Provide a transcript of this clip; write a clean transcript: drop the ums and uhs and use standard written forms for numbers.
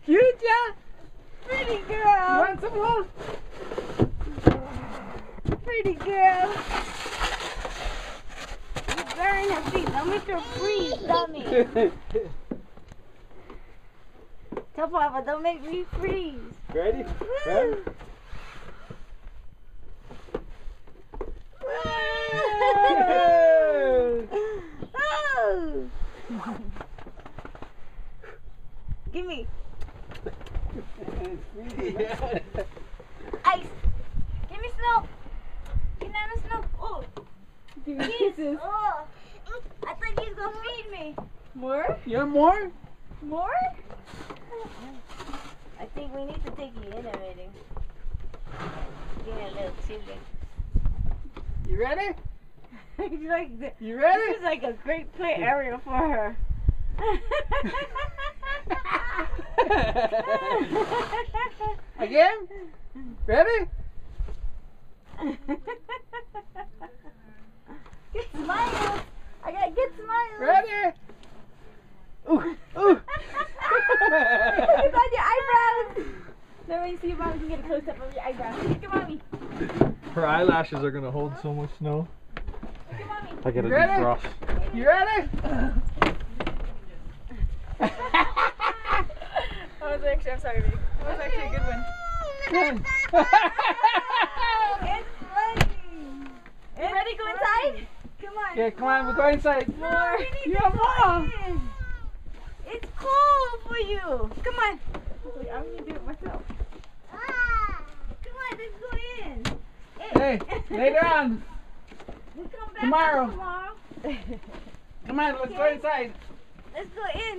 Cute, yeah? Pretty girl. You want some more? Pretty girl. You burn her feet. Don't make her freeze, dummy. Tell Papa, don't make me freeze. Ready? Ready? Oh. Give me ice. Give me snow. Give me snow. Oh. Give me kisses. Oh. I thought you was gonna feed me. More? You want more? More? I think we need to take you in a meeting. Give me a little chili. You ready? You like the, You ready? This is like a great play area for her. Again? Ready? Get smiles. I gotta get smiles. Ready? Ooh, ooh. It's on your eyebrows. Let me see if Mommy can get a close up of your eyebrows. Look at Mommy. Her eyelashes are gonna hold so much snow. Look at Mommy. I gotta Ready? defrost. You ready? That was actually, I'm sorry, baby. That was actually a good one. Good. It's funny. You ready to go inside? Come on. Yeah, come on, we're going inside. No, we need You to have go more. in. It's cold for you. Come on. Wait, I'm gonna do it myself. Come on, let's go in. Hey, later on. We come back Tomorrow. tomorrow. Come on, let's go inside. Let's go in.